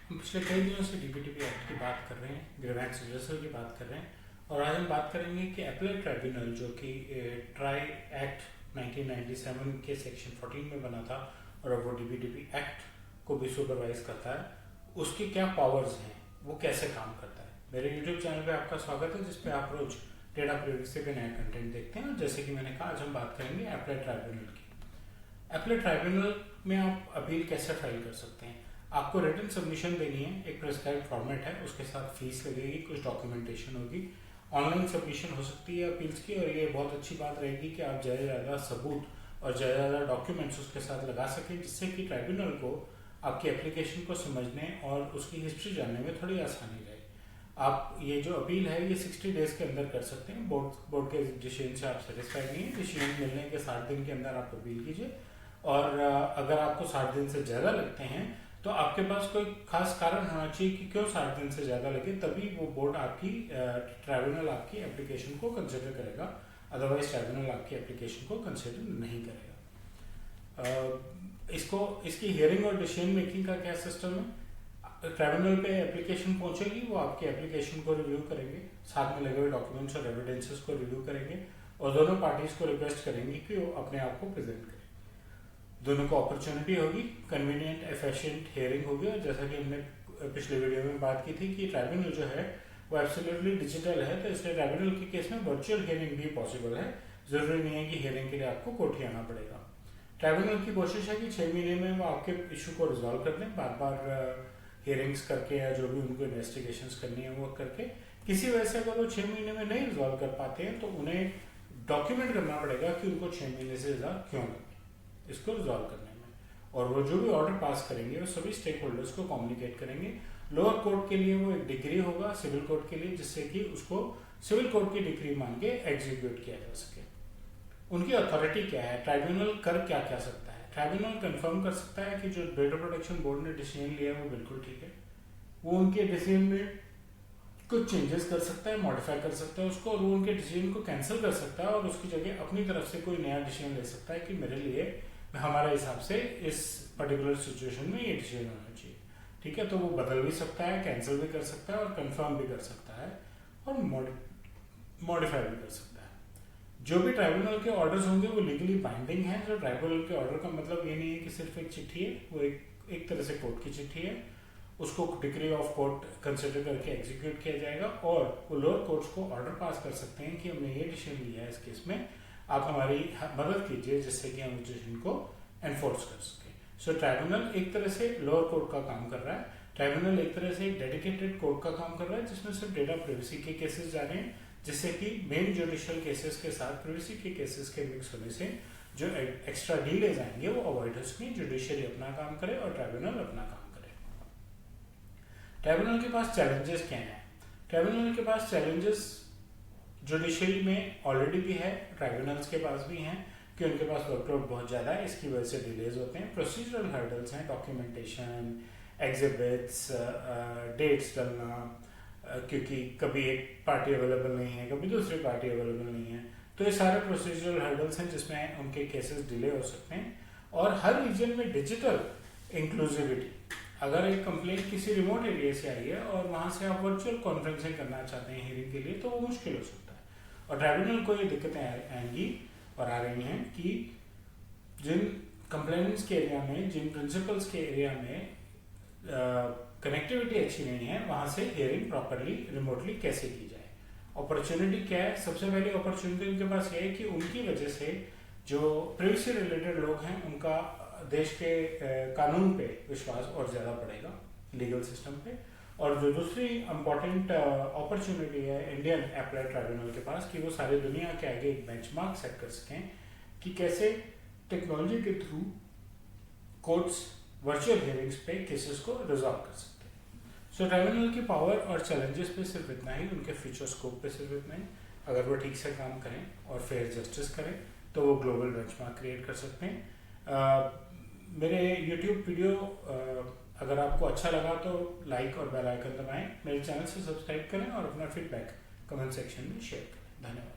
हम पिछले कई दिनों से डीपीटीपी एक्ट की बात कर रहे हैं, ग्रीवेंस रिजर्सल की बात कर रहे हैं और आज हम बात करेंगे कि एपेलेट ट्राइब्यूनल जो कि ट्राई एक्ट 1997 के सेक्शन 14 में बना था और अब वो डीपीटीपी एक्ट को भी सुपरवाइज करता है, उसकी क्या पावर्स हैं, वो कैसे काम करता है। मेरे यूट्यूब चैनल पे आपका स्वागत है जिसपे आप रोज डेटा प्राइवेसी पे नया कंटेंट देखते हैं। और जैसे कि मैंने कहा, आज हम बात करेंगे एपेलेट ट्राइब्यूनल की। एपेलेट ट्राइब्यूनल में आप अपील कैसे फाइल कर सकते हैं। आपको रिटन सबमिशन देनी है, एक प्रेस्क्राइब फॉर्मेट है, उसके साथ फीस लगेगी, कुछ डॉक्यूमेंटेशन होगी, ऑनलाइन सबमिशन हो सकती है अपील्स की। और ये बहुत अच्छी बात रहेगी कि आप ज़्यादा से ज़्यादा सबूत और ज़्यादा से ज़्यादा डॉक्यूमेंट्स उसके साथ लगा सकें, जिससे कि ट्राइब्यूनल को आपकी एप्लीकेशन को समझने और उसकी हिस्ट्री जानने में थोड़ी आसानी रहे। आप ये जो अपील है ये 60 डेज के अंदर कर सकते हैं। बोर्ड के डिसीजन से आप सेटिस्फाइड नहीं है, डिसीजन मिलने के 60 दिन के अंदर आप अपील कीजिए। और अगर आपको 60 दिन से ज़्यादा लगते हैं तो आपके पास कोई खास कारण होना चाहिए कि क्यों 60 दिन से ज़्यादा लगे, तभी वो बोर्ड आपकी ट्राइब्यूनल आपकी एप्लीकेशन को कंसिडर करेगा। अदरवाइज ट्राइब्यूनल आपकी एप्लीकेशन को कंसिडर नहीं करेगा। इसकी हियरिंग और डिसीजन मेकिंग का क्या सिस्टम है। ट्राइब्यूनल पे एप्लीकेशन पहुंचेगी, वो आपकी एप्लीकेशन को रिव्यू करेंगे, साथ में लगे हुए डॉक्यूमेंट्स और एविडेंसेस को रिव्यू करेंगे और दोनों पार्टीज को रिक्वेस्ट करेंगे कि वो अपने आप को प्रेजेंट करें। दोनों को अपॉर्चुनिटी होगी, कन्वीनियंट एफिशिएंट हियरिंग होगी। और जैसा कि हमने पिछले वीडियो में बात की थी कि ट्राइब्यूनल जो है वो एब्सोल्युटली डिजिटल है, तो इसलिए ट्राइब्यूनल के केस में वर्चुअल हियरिंग भी पॉसिबल है। जरूरी नहीं है कि हियरिंग के लिए आपको कोर्ट ही आना पड़ेगा। ट्राइब्यूनल की कोशिश है कि 6 महीने में वो आपके इशू को रिजॉल्व कर दें, बार बार हियरिंग्स करके या जो भी उनको इन्वेस्टिगेशंस करनी है वो करके। किसी वजह से अगर वो 6 महीने में नहीं रिजॉल्व कर पाते हैं तो उन्हें डॉक्यूमेंट करना पड़ेगा कि उनको 6 महीने से ज़्यादा क्यों लगे इसको रिजॉल्व करने में। और वो जो भी ऑर्डर पास करेंगे वो सभी स्टेक होल्डर्स को कम्युनिकेट करेंगे। लोअर कोर्ट के लिए वो एक डिग्री होगा सिविल कोर्ट के लिए, जिससे कि उसको सिविल कोर्ट की डिग्री मान के एग्जीक्यूट किया जा सके। उनकी अथॉरिटी क्या है, ट्राइब्यूनल कर क्या क्या सकता है। ट्राइब्यूनल कंफर्म कर सकता है कि जो डेटा प्रोटेक्शन बोर्ड ने डिसीजन लिया है वो बिल्कुल ठीक है। वो उनके डिसीजन में कुछ चेंजेस कर सकता है, मॉडिफाई कर सकता है उसको, और वो उनके डिसीजन को कैंसिल कर सकता है और उसकी जगह अपनी तरफ से कोई नया डिसीजन ले सकता है कि मेरे लिए हमारे हिसाब से इस पर्टिकुलर सिचुएशन में ये डिसीजन होना चाहिए। ठीक है, तो वो बदल भी सकता है, कैंसिल भी कर सकता है और कंफर्म भी कर सकता है और मॉडिफाई भी कर सकता है। जो भी ट्राइब्यूनल के ऑर्डर्स होंगे वो लीगली बाइंडिंग है। जो ट्राइब्यूनल के ऑर्डर का मतलब ये नहीं है कि सिर्फ एक चिट्ठी है, वो एक तरह से कोर्ट की चिट्ठी है, उसको डिग्री ऑफ कोर्ट कंसिडर करके एग्जीक्यूट किया जाएगा। और वो लोअर कोर्ट्स को ऑर्डर पास कर सकते हैं कि हमने ये डिसीजन लिया है, इस केस में आप हमारी मदद कीजिए जिससे कि हम उस डिसीजन को एनफोर्स कर सकें। सो ट्राइब्यूनल एक तरह से लोअर कोर्ट का काम कर रहा है। ट्राइब्यूनल एक तरह से एक डेडिकेटेड कोर्ट का काम कर रहा है जिसमें सिर्फ डेटा प्राइवेसी के केसेस जा रहे हैं, जिससे कि मेन जुडिशियल केसेस के साथ प्राइवेसी के केसेस के मिक्स होने से जो एक्स्ट्रा डिलेज आएंगे वो अवॉइड हो सकें। जुडिशियरी अपना काम करे और ट्राइब्यूनल अपना काम करे। ट्राइब्यूनल के पास चैलेंजेस क्या हैं। ट्राइब्यूनल के पास चैलेंजेस जुडिशियरी में ऑलरेडी भी है, ट्राइब्यूनल्स के पास भी हैं कि उनके पास वर्कलोड बहुत ज़्यादा है, इसकी वजह से डिलेज होते हैं। प्रोसीजरल हर्डल्स हैं, डॉक्यूमेंटेशन, एग्जिबिट्स, डेट्स डलना, क्योंकि कभी एक पार्टी अवेलेबल नहीं है, कभी दूसरी पार्टी अवेलेबल नहीं है, तो ये सारे प्रोसीजरल हर्डल्स हैं जिसमें उनके केसेस डिले हो सकते हैं। और हर रीजन में डिजिटल इंक्लूसिविटी, अगर एक कंप्लेंट किसी रिमोट एरिया से आई है और वहाँ से आप वर्चुअल कॉन्फ्रेंसिंग करना चाहते हैं हियरिंग के लिए, तो वो मुश्किल हो सकता है। और ट्राइब्यूनल को ये दिक्कतें आएंगी और आ रही हैं कि जिन कंप्लेंट्स के एरिया में, जिन प्रिंसिपल्स के एरिया में कनेक्टिविटी अच्छी नहीं है, वहाँ से हियरिंग प्रॉपरली रिमोटली कैसे की जाए। अपॉर्चुनिटी क्या है, सबसे पहली अपॉर्चुनिटी उनके पास ये है कि उनकी वजह से जो प्राइवेसी रिलेटेड लोग हैं उनका देश के कानून पे विश्वास और ज़्यादा बढ़ेगा, लीगल सिस्टम पे। और जो दूसरी इम्पॉर्टेंट अपॉर्चुनिटी है इंडियन एपेलेट ट्राइब्यूनल के पास कि वो सारी दुनिया के आगे एक बेंचमार्क सेट कर सकें कि कैसे टेक्नोलॉजी के थ्रू कोर्ट्स वर्चुअल हियरिंग्स पे केसेस को रिजॉल्व कर सकते हैं। सो ट्राइब्यूनल की पावर और चैलेंजेस पे सिर्फ इतना ही, उनके फ्यूचर स्कोप पे सिर्फ इतना ही। अगर वो ठीक से काम करें और फेयर जस्टिस करें तो वो ग्लोबल बेंचमार्क क्रिएट कर सकते हैं। मेरे यूट्यूब वीडियो अगर आपको अच्छा लगा तो लाइक और बेल आइकन दबाएं, मेरे चैनल से सब्सक्राइब करें और अपना फीडबैक कमेंट सेक्शन में शेयर करें। धन्यवाद।